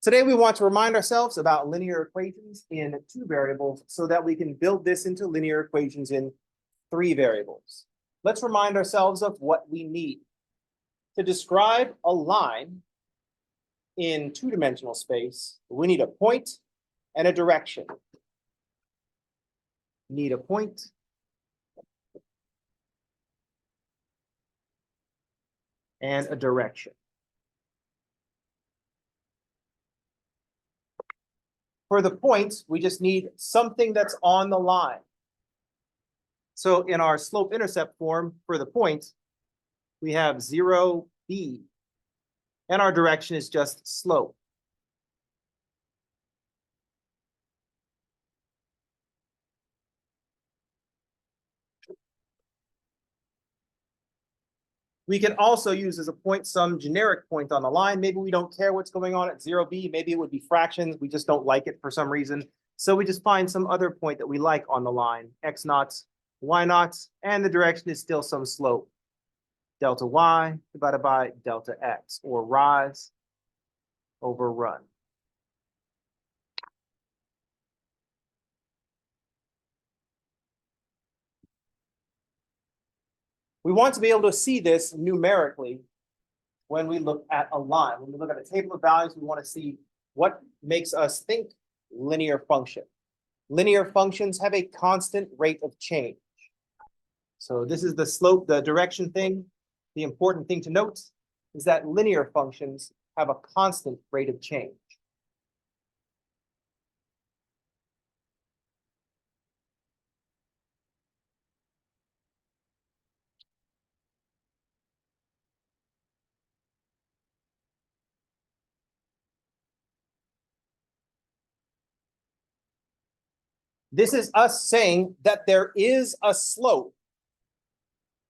Today, we want to remind ourselves about linear equations in 2 variables so that we can build this into linear equations in 3 variables. Let's remind ourselves of what we need. To describe a line in 2-dimensional space, we need a point and a direction. Need a point and a direction. For the point, we just need something that's on the line. So in our slope-intercept form for the point, we have 0, b, and our direction is just slope. We can also use as a point some generic point on the line. Maybe we don't care what's going on at 0b. Maybe it would be fractions. We just don't like it for some reason. So we just find some other point that we like on the line, x naught, y naught, and the direction is still some slope. Delta y divided by delta x, or rise over run. We want to be able to see this numerically when we look at a line. When we look at a table of values, we want to see what makes us think linear function. Linear functions have a constant rate of change. So this is the slope, the direction thing. The important thing to note is that linear functions have a constant rate of change. This is us saying that there is a slope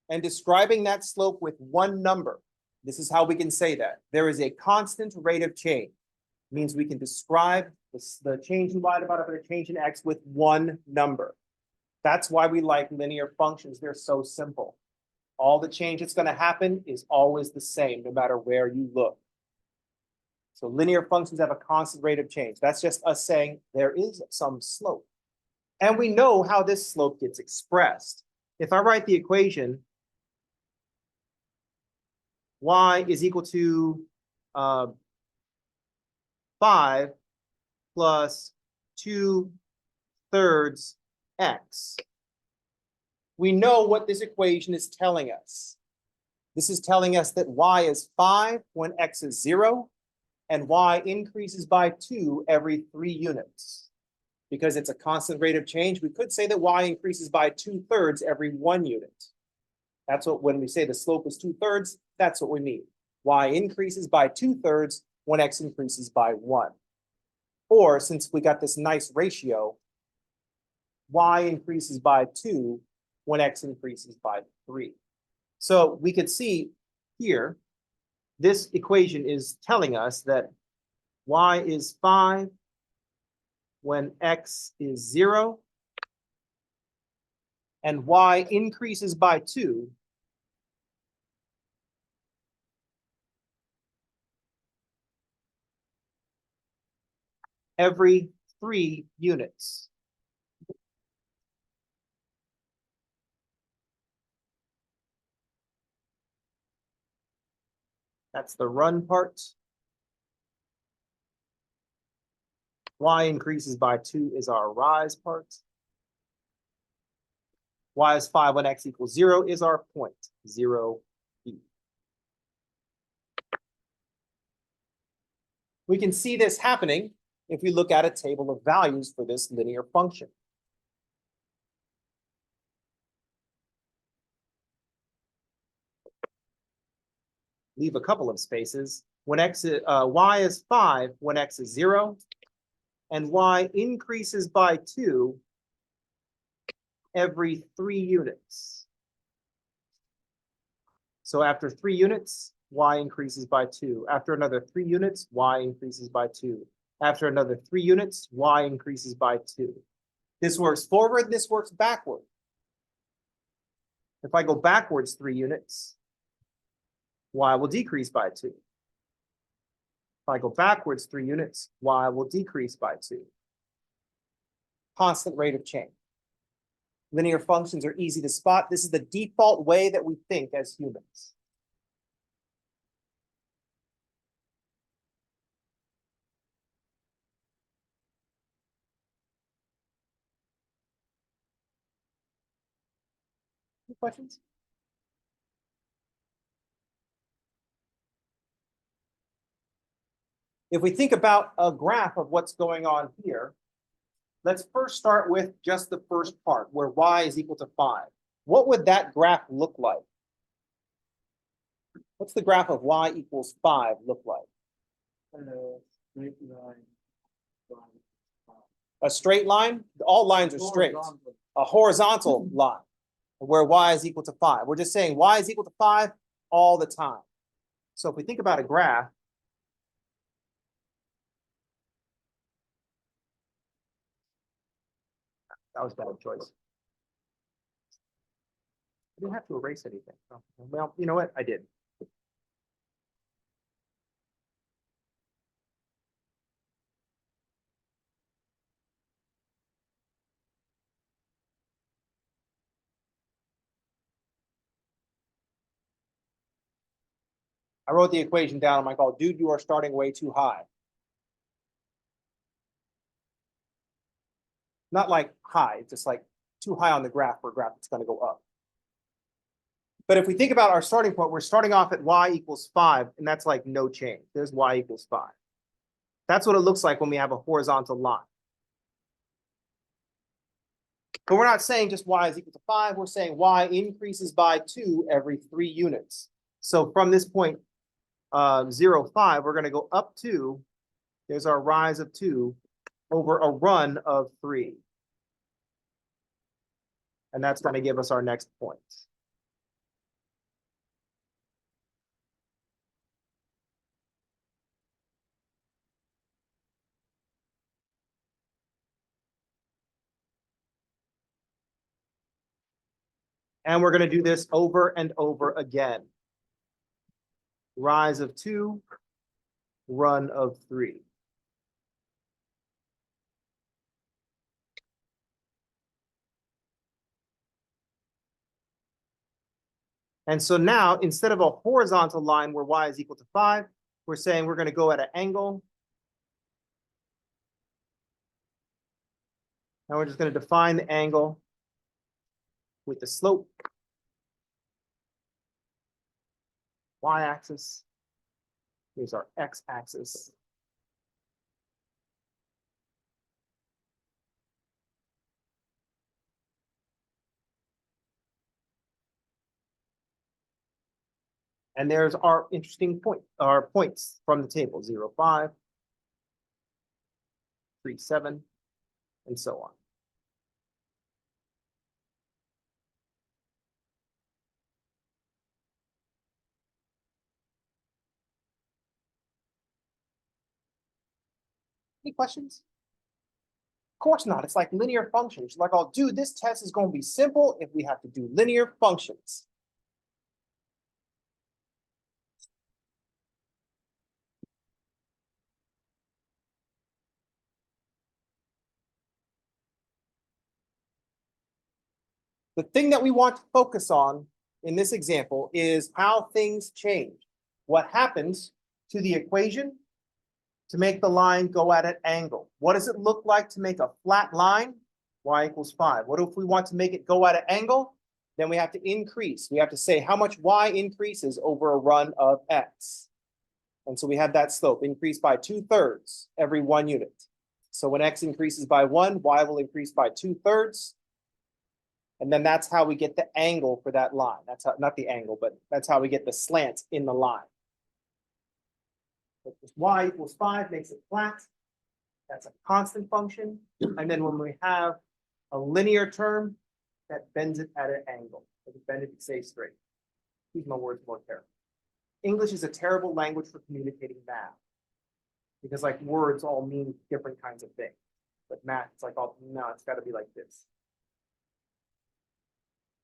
and describing that slope with one number. This is how we can say that. There is a constant rate of change. It means we can describe the change in y divided by the change in x with one number. That's why we like linear functions. They're so simple. All the change that's going to happen is always the same, no matter where you look. So linear functions have a constant rate of change. That's just us saying there is some slope. And we know how this slope gets expressed. If I write the equation, y is equal to 5 plus 2/3 x. We know what this equation is telling us. This is telling us that y is 5 when x is 0, and y increases by 2 every 3 units. Because it's a constant rate of change, we could say that y increases by 2/3 every 1 unit. That's what, when we say the slope is 2/3, that's what we mean. Y increases by 2/3 when x increases by 1. Or, since we got this nice ratio, y increases by 2 when x increases by 3. So we could see here, this equation is telling us that y is 5 when x is 0, and y increases by 2 every 3 units. That's the run part. Y increases by 2 is our rise part. Y is 5 when x equals 0 is our point, 0, b. We can see this happening if we look at a table of values for this linear function. Leave a couple of spaces. When y is 5 when x is 0, and y increases by 2 every 3 units. So after 3 units, y increases by 2. After another 3 units, y increases by 2. After another 3 units, y increases by 2. This works forward, this works backward. If I go backwards 3 units, y will decrease by 2. If I go backwards 3 units, y will decrease by 2. Constant rate of change. Linear functions are easy to spot. This is the default way that we think as humans. Any questions? If we think about a graph of what's going on here, let's first start with just the first part where y is equal to 5. What would that graph look like? What's the graph of y equals 5 look like? Straight line. A straight line? All lines are straight. A horizontal line where y is equal to 5. We're just saying y is equal to 5 all the time. So if we think about a graph, that was a bad choice. I didn't have to erase anything. Oh, well, you know what? I did. I wrote the equation down. I'm like, oh, dude, you are starting way too high. Not like high, just like too high on the graph for a graph that's going to go up. But if we think about our starting point, we're starting off at y equals 5, and that's like no change. There's y equals 5. That's what it looks like when we have a horizontal line. But we're not saying just y is equal to 5. We're saying y increases by 2 every 3 units. So from this point, 0, 5, we're going to go up 2. There's our rise of 2 over a run of 3. And that's going to give us our next point. And we're going to do this over and over again. Rise of 2, run of 3. And so now, instead of a horizontal line where y is equal to 5, we're saying we're going to go at an angle. And we're just going to define the angle with the slope, y-axis. Here's our x-axis. And there's our interesting point, our points from the table, 0, 5, 3, 7, and so on. Any questions? Of course not. It's like linear functions. Like, oh, dude, this test is going to be simple if we have to do linear functions. The thing that we want to focus on in this example is how things change. What happens to the equation to make the line go at an angle? What does it look like to make a flat line? Y equals 5. What if we want to make it go at an angle? Then we have to increase. We have to say how much y increases over a run of x. And so we have that slope increase by 2/3 every 1 unit. So when x increases by 1, y will increase by 2/3. And then that's how we get the angle for that line. That's how, not the angle, but that's how we get the slant in the line. So y equals 5 makes it flat. That's a constant function. And then when we have a linear term, that bends it at an angle. If it bend it, it stays straight. Use my words more carefully. English is a terrible language for communicating math. Because like words all mean different kinds of things. But math, it's like, oh, no, it's got to be like this.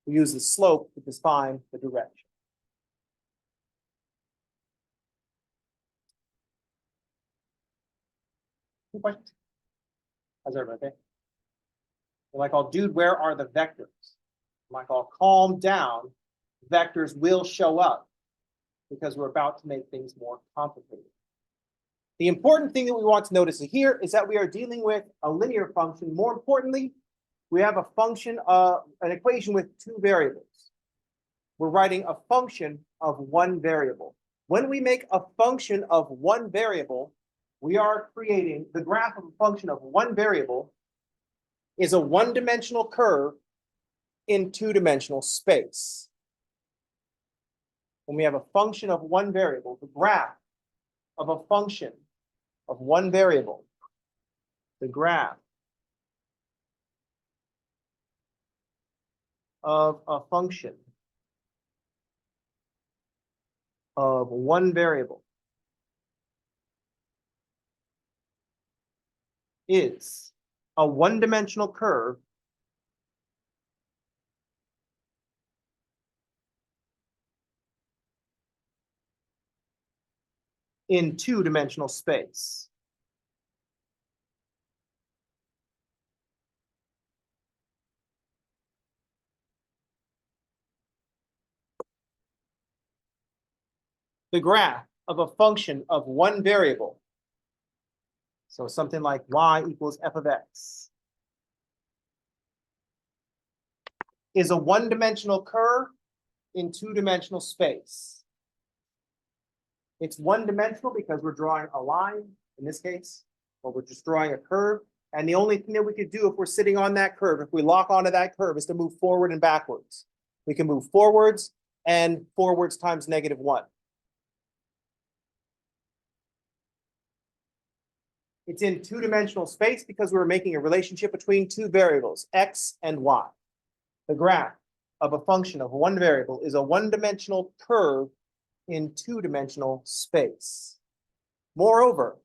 We use the slope to define the direction. Any questions? How's everybody? Okay? You're like, oh, dude, where are the vectors? I'm like, oh, calm down. Vectors will show up because we're about to make things more complicated. The important thing that we want to notice here is that we are dealing with a linear function. More importantly, we have a function of an equation with two variables. We're writing a function of one variable. When we make a function of one variable, we are creating the graph of a function of one variable is a one-dimensional curve in two-dimensional space. When we have a function of one variable, the graph of a function of one variable, the graph of a function of one variable is a one-dimensional curve in two-dimensional space. The graph of a function of one variable, so something like y equals f of x, is a one-dimensional curve in two-dimensional space. It's one-dimensional because we're drawing a line in this case, or we're just drawing a curve. And the only thing that we could do if we're sitting on that curve, if we lock onto that curve, is to move forward and backwards. We can move forwards and forwards times -1. It's in two-dimensional space because we're making a relationship between two variables, x and y. The graph of a function of one variable is a one-dimensional curve in two-dimensional space. Moreover,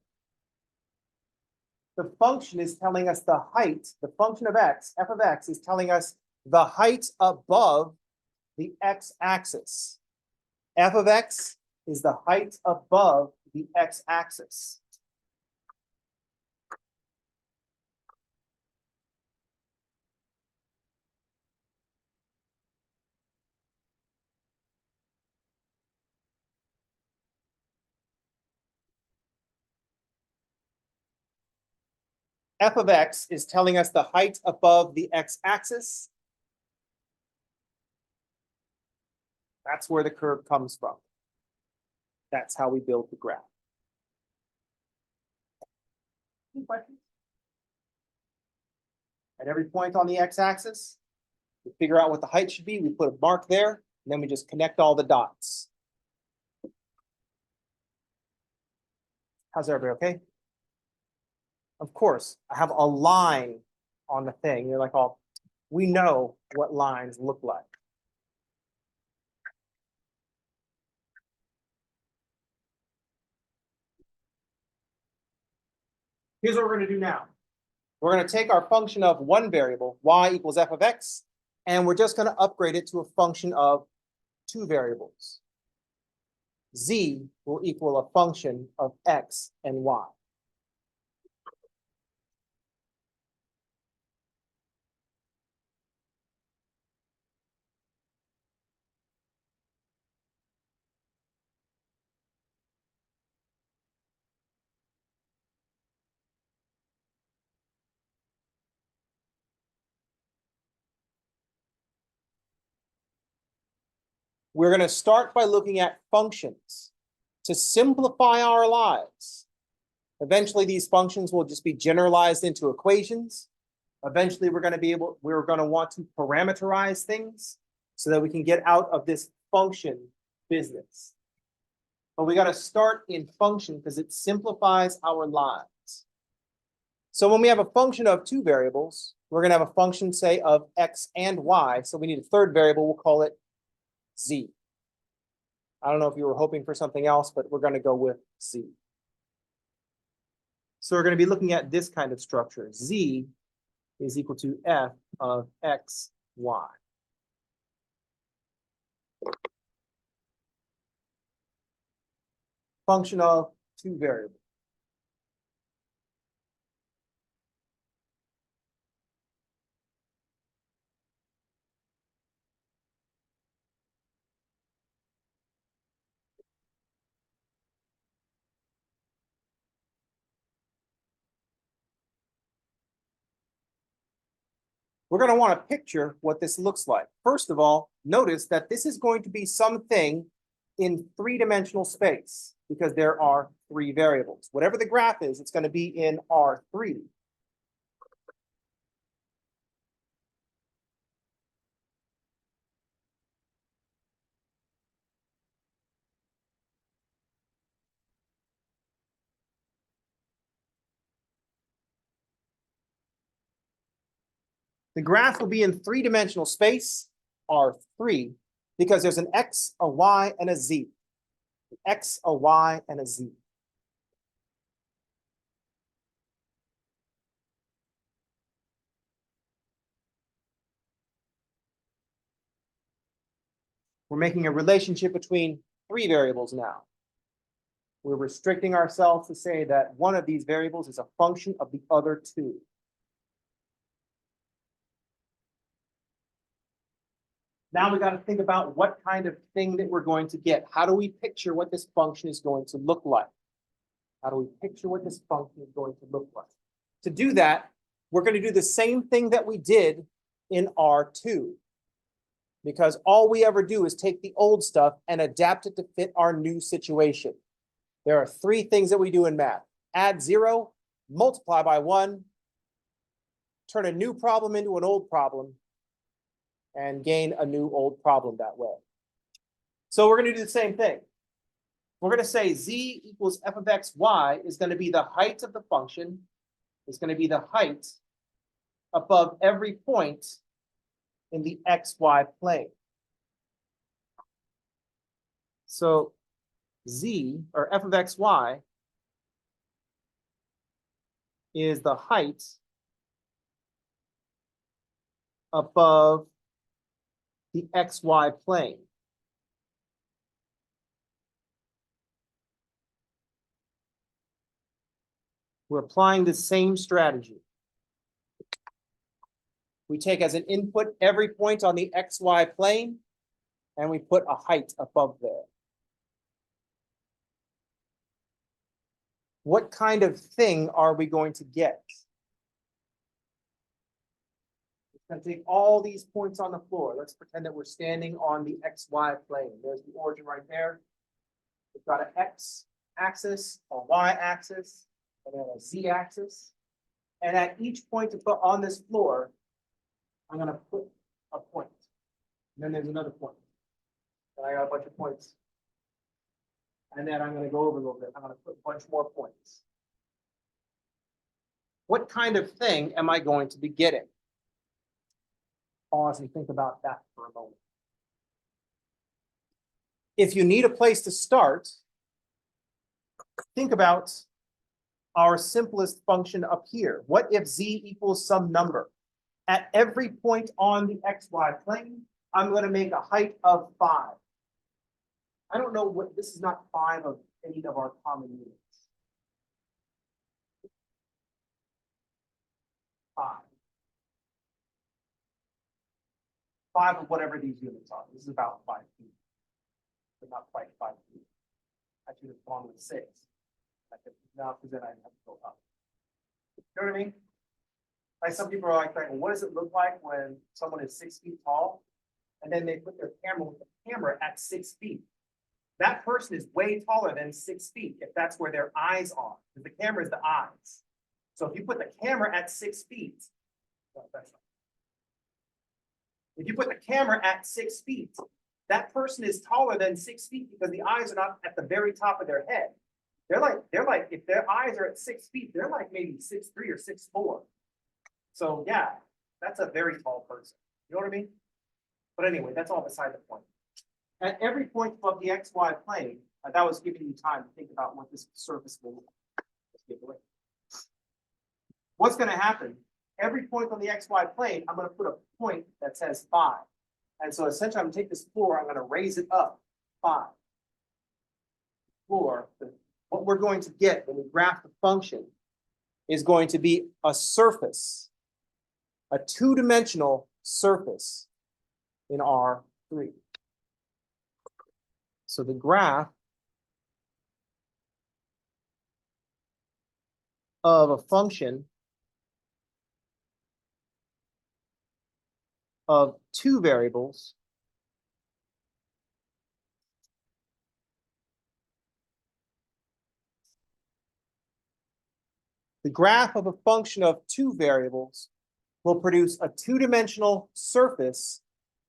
the function is telling us the height, the function of x, f of x, is telling us the height above the x-axis. F of x is the height above the x-axis. F of x is telling us the height above the x-axis. That's where the curve comes from. That's how we build the graph. Any questions? At every point on the x-axis, we figure out what the height should be. We put a mark there, and then we just connect all the dots. How's everybody okay? Of course, I have a line on the thing. You're like, oh, we know what lines look like. Here's what we're going to do now. We're going to take our function of one variable, y equals f of x, and we're just going to upgrade it to a function of two variables. Z will equal a function of x and y. We're going to start by looking at functions to simplify our lives. Eventually, these functions will just be generalized into equations. Eventually, we're going to want to parameterize things so that we can get out of this function business. But we got to start in function because it simplifies our lives. So when we have a function of two variables, we're going to have a function, say, of x and y. So we need a third variable. We'll call it z. I don't know if you were hoping for something else, but we're going to go with z. So we're going to be looking at this kind of structure. Z is equal to f of x, y. Function of two variables. we're going to want to picture what this looks like. First of all, notice that this is going to be something in three-dimensional space because there are three variables. Whatever the graph is, it's going to be in R3. The graph will be in three-dimensional space, R3, because there's an X, a Y, and a Z. An X, a Y, and a Z. We're making a relationship between three variables now. We're restricting ourselves to say that one of these variables is a function of the other two. Now we got to think about what kind of thing that we're going to get. How do we picture what this function is going to look like? How do we picture what this function is going to look like? To do that, we're going to do the same thing that we did in R2. Because all we ever do is take the old stuff and adapt it to fit our new situation. There are three things that we do in math: add 0, multiply by 1, turn a new problem into an old problem, and gain a new old problem that way. So we're going to do the same thing. We're going to say z equals f of x, y is going to be the height of the function, is going to be the height above every point in the xy plane. So z, or f of xy, is the height above the xy plane. We're applying the same strategy. We take as an input every point on the xy plane, and we put a height above there. What kind of thing are we going to get? It's going to take all these points on the floor. Let's pretend that we're standing on the xy plane. There's the origin right there. We've got an x-axis, a y-axis, and then a z-axis. And at each point to put on this floor, I'm going to put a point. And then there's another point. And I got a bunch of points. And then I'm going to go over a little bit. I'm going to put a bunch more points. What kind of thing am I going to be getting? Pause and think about that for a moment. If you need a place to start, think about our simplest function up here. What if z equals some number? At every point on the xy plane, I'm going to make a height of 5. I don't know what, this is not 5 of any of our common units. 5. 5 of whatever these units are. This is about 5 feet. But not quite 5 feet. I should have gone with 6. I could now, because then I have to go up. You know what I mean? Like some people are like, well, what does it look like when someone is 6 feet tall? And then they put their camera with the camera at 6 feet. That person is way taller than 6 feet if that's where their eyes are. Because the camera is the eyes. So if you put the camera at 6 feet, if you put the camera at 6 feet, that person is taller than 6 feet because the eyes are not at the very top of their head. They're like, if their eyes are at 6 feet, they're like maybe 6'3" or 6'4". So yeah, that's a very tall person. You know what I mean? But anyway, that's all beside the point. At every point above the xy plane, that was giving you time to think about what this surface will look like. What's going to happen? Every point on the xy plane, I'm going to put a point that says 5. And so essentially, I'm going to take this floor, I'm going to raise it up 5. Floor, what we're going to get when we graph the function is going to be a surface, a two-dimensional surface in R3. So the graph of a function of two variables the graph of a function of two variables will produce a two-dimensional surface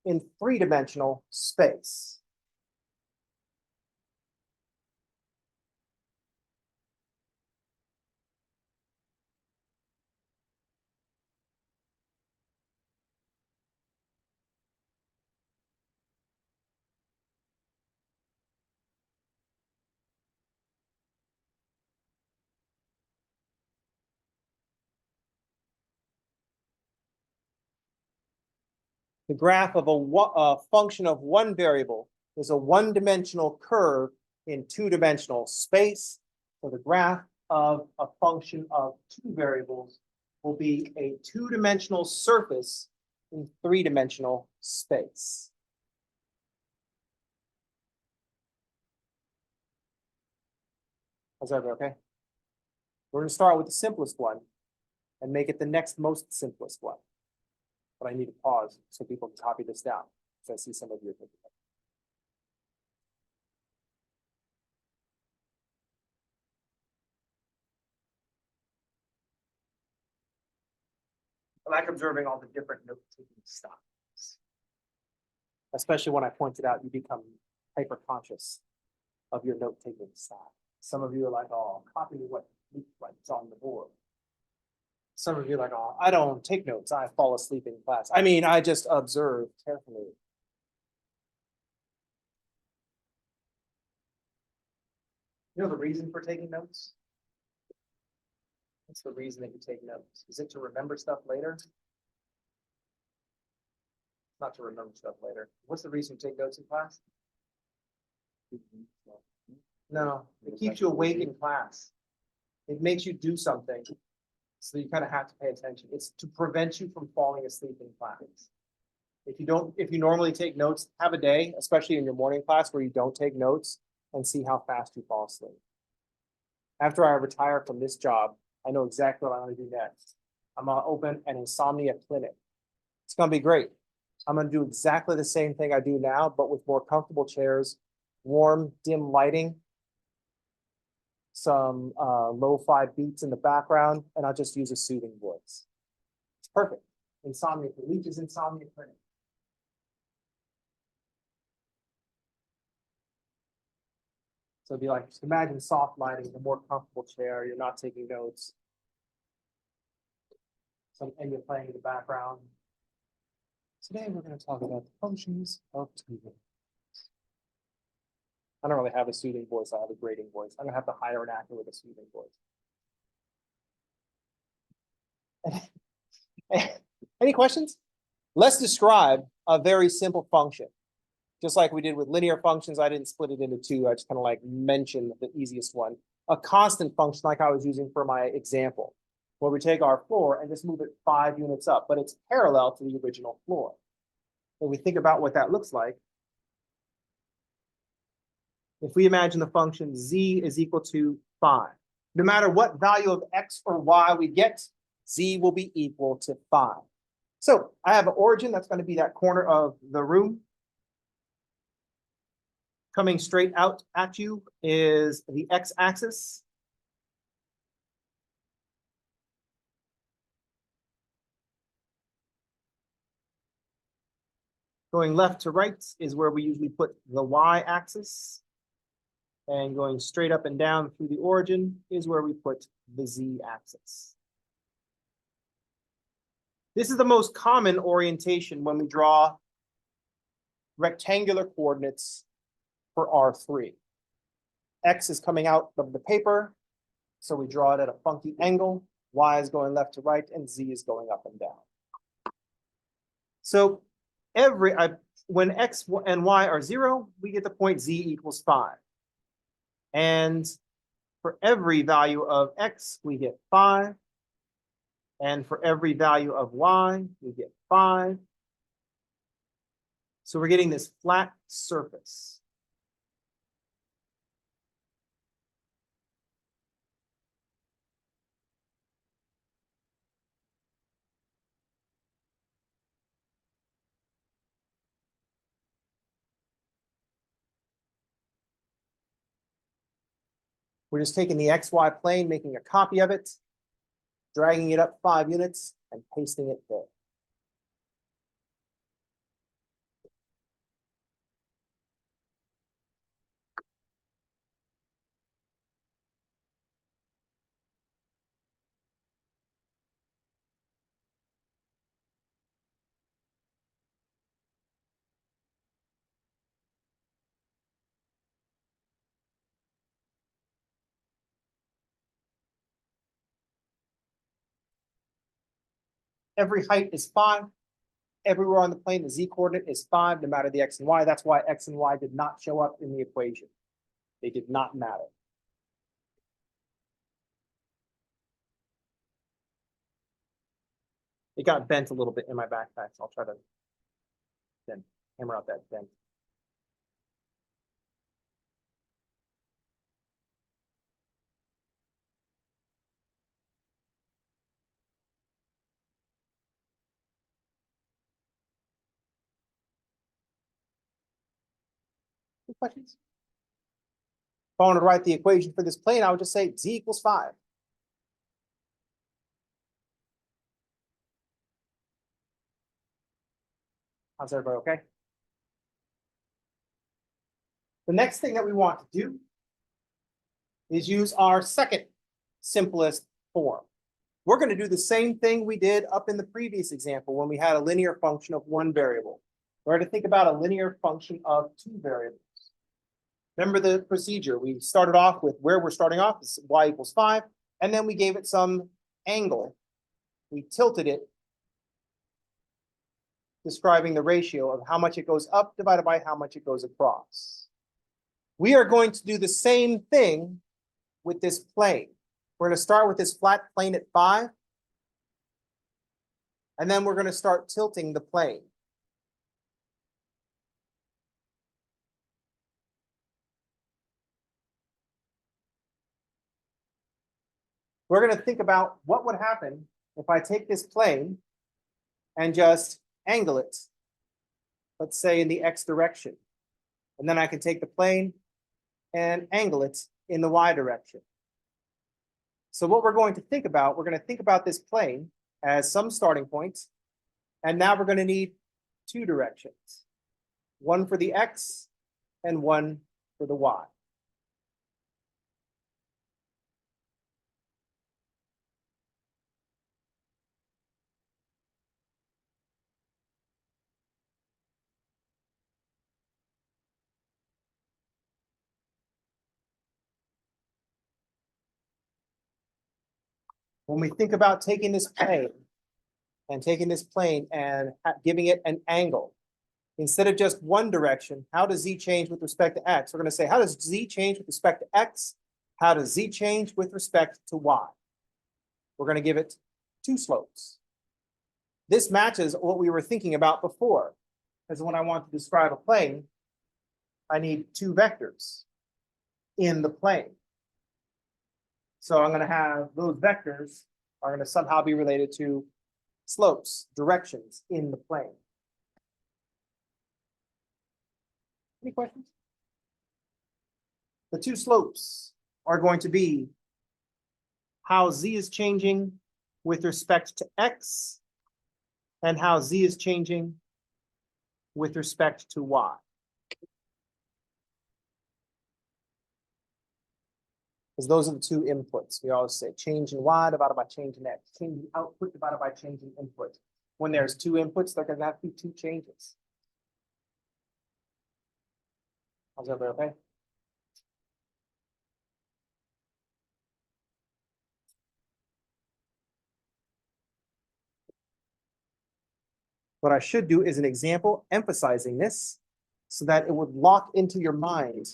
in three-dimensional space. The graph of a function of one variable is a one-dimensional curve in two-dimensional space. So the graph of a function of two variables will be a two-dimensional surface in three-dimensional space. How's that okay? We're going to start with the simplest one and make it the next most simplest one. But I need to pause so people can copy this down, because I see some of you are thinking of it. I like observing all the different note-taking styles. Especially when I pointed out you become hyper-conscious of your note-taking style. Some of you are like, oh, copy what's on the board. Some of you are like, oh, I don't take notes. I fall asleep in class. I mean, I just observe carefully. You know the reason for taking notes? What's the reason that you take notes? Is it to remember stuff later? Not to remember stuff later. What's the reason you take notes in class? No, it keeps you awake in class. It makes you do something. So you kind of have to pay attention. It's to prevent you from falling asleep in class. If you normally take notes, have a day, especially in your morning class, where you don't take notes and see how fast you fall asleep. After I retire from this job, I know exactly what I'm going to do next. I'm going to open an insomnia clinic. It's going to be great. I'm going to do exactly the same thing I do now, but with more comfortable chairs, warm, dim lighting, some lo-fi beats in the background, and I'll just use a soothing voice. It's perfect. Insomnia, Leach's Insomnia Clinic. So it'd be like, just imagine soft lighting, a more comfortable chair, you're not taking notes. And you're playing in the background. Today we're going to talk about the functions of two variables. I don't really have a soothing voice, I have a grating voice. I'm going to have to hire an actor with a soothing voice. Any questions? Let's describe a very simple function. Just like we did with linear functions, I didn't split it into two. I just kind of like mentioned the easiest one. A constant function like I was using for my example, where we take our floor and just move it 5 units up, but it's parallel to the original floor. When we think about what that looks like, if we imagine the function z is equal to 5, no matter what value of x or y we get, z will be equal to 5. So I have an origin that's going to be that corner of the room. Coming straight out at you is the x-axis. Going left to right is where we usually put the y-axis. And going straight up and down through the origin is where we put the z-axis. This is the most common orientation when we draw rectangular coordinates for R3. X is coming out of the paper, so we draw it at a funky angle. Y is going left to right, and Z is going up and down. So when X and Y are 0, we get the point Z equals 5. And for every value of X, we get 5. And for every value of Y, we get 5. So we're getting this flat surface. We're just taking the XY plane, making a copy of it, dragging it up 5 units and pasting it there. Every height is 5. Everywhere on the plane, the Z coordinate is 5, no matter the X and Y. That's why X and Y did not show up in the equation. They did not matter. It got bent a little bit in my backpack, so I'll try to then hammer out that bend. Any questions? If I wanted to write the equation for this plane, I would just say Z equals 5. How's everybody okay? The next thing that we want to do is use our second simplest form. We're going to do the same thing we did up in the previous example when we had a linear function of 1 variable. We're going to think about a linear function of 2 variables. Remember the procedure. We started off with where we're starting off is y equals 5, and then we gave it some angle. We tilted it, describing the ratio of how much it goes up divided by how much it goes across. We are going to do the same thing with this plane. We're going to start with this flat plane at 5, and then we're going to start tilting the plane. We're going to think about what would happen if I take this plane and just angle it, let's say in the X direction. And then I can take the plane and angle it in the Y direction. So what we're going to think about this plane as some starting points. And now we're going to need 2 directions, one for the X and one for the Y. When we think about taking this plane and giving it an angle, instead of just one direction, how does Z change with respect to X? We're going to say, how does Z change with respect to X? How does Z change with respect to Y? We're going to give it 2 slopes. This matches what we were thinking about before, because when I want to describe a plane, I need 2 vectors in the plane. So I'm going to have those vectors are going to somehow be related to slopes, directions in the plane. Any questions? The 2 slopes are going to be how Z is changing with respect to X and how Z is changing with respect to Y. Because those are the 2 inputs. We always say change in Y divided by change in X. Change in output divided by change in input. When there's 2 inputs, there are going to have to be 2 changes. How's everybody okay? What I should do is an example emphasizing this so that it would lock into your mind.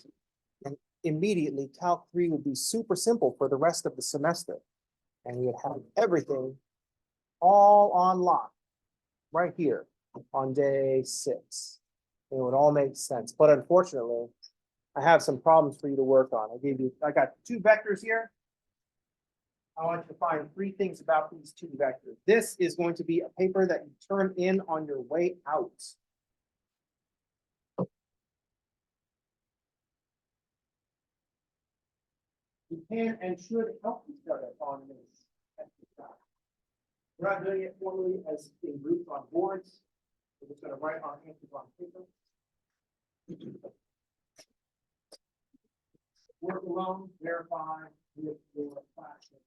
And immediately Calc 3 would be super simple for the rest of the semester. And you'd have everything all on lock right here on day 6. It would all make sense. But unfortunately, I have some problems for you to work on. I got 2 vectors here. I want you to find 3 things about these 2 vectors. This is going to be a paper that you turn in on your way out. You can and should help each other on this exercise. We're not doing it formally as in groups on boards. We're just gonna write our answers on paper. Work alone, verify with your classmate.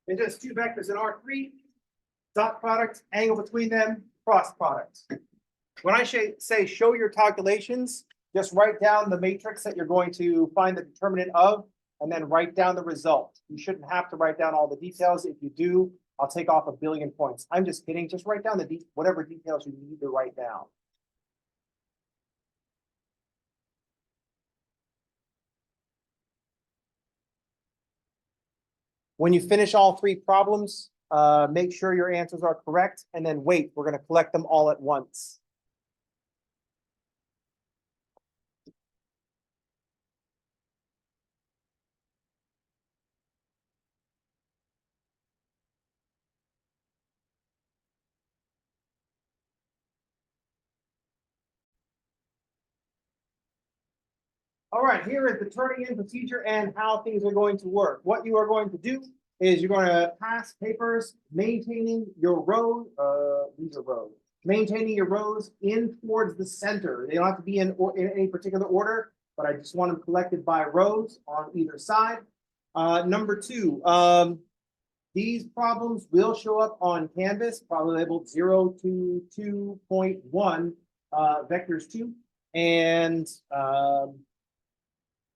It's just two vectors in R3, dot product, angle between them, cross product. When I say show your calculations, just write down the matrix that you're going to find the determinant of, and then write down the result. You shouldn't have to write down all the details. If you do, I'll take off 1 billion points. I'm just kidding. Just write down whatever details you need to write down. When you finish all 3 problems, make sure your answers are correct, and then wait. We're going to collect them all at once. All right, here is the turning in procedure and how things are going to work. What you are going to do is you're going to pass papers maintaining your row, these are rows, maintaining your rows in towards the center. They don't have to be in any particular order, but I just want them collected by rows on either side. Number 2, these problems will show up on Canvas, probably labeled 0 to 2.1, vectors 2. And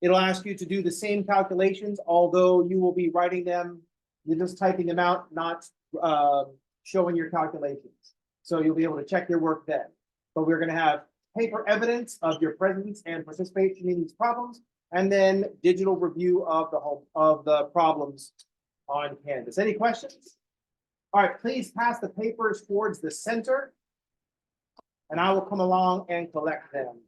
it'll ask you to do the same calculations, although you will be writing them, you're just typing them out, not showing your calculations. So you'll be able to check your work then. But we're going to have paper evidence of your presence and participation in these problems, and then digital review of the problems on Canvas. Any questions? All right, please pass the papers towards the center, and I will come along and collect them.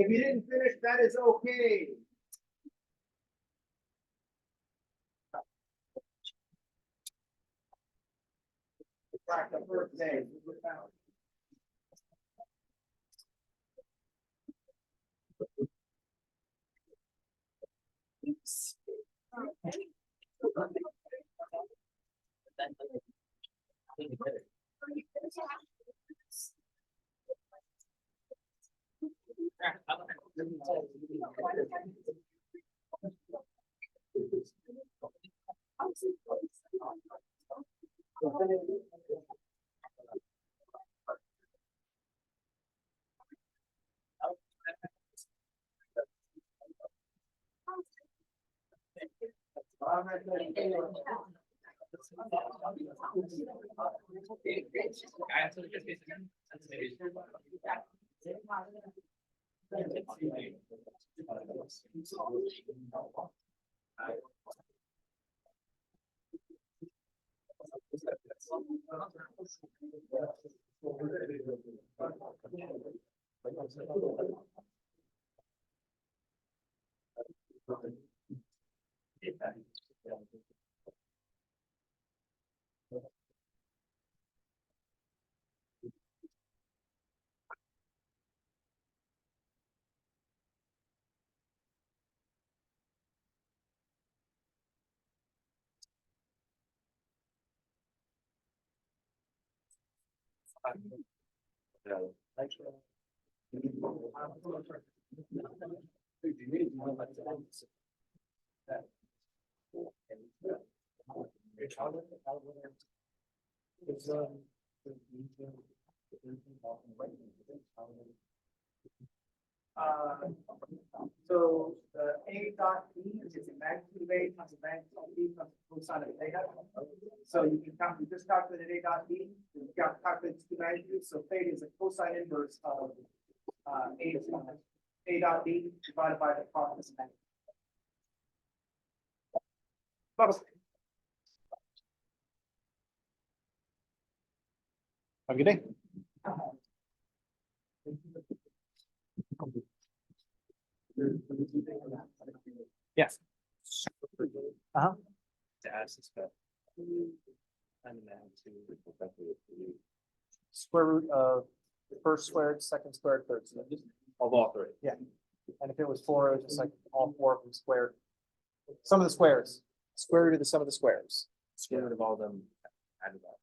If you didn't finish, that is okay. The first day. So the A dot B is a magnitude of A times the magnitude of B times the cosine of theta. So you can just calculate A dot B, Yeah, calculates the magnitude, so theta is a cosine inverse of, A dot B divided by the hypotenuse magnitude. Bye-bye. Have a good day. Yes. Uh-huh. To ask this stuff. And then to. Square root of the first squared, second squared, third squared. Of all three. Yeah. And if it was four, it was just like all four of them squared. Sum of the squares, square root of the sum of the squares. Square root of all of them added up.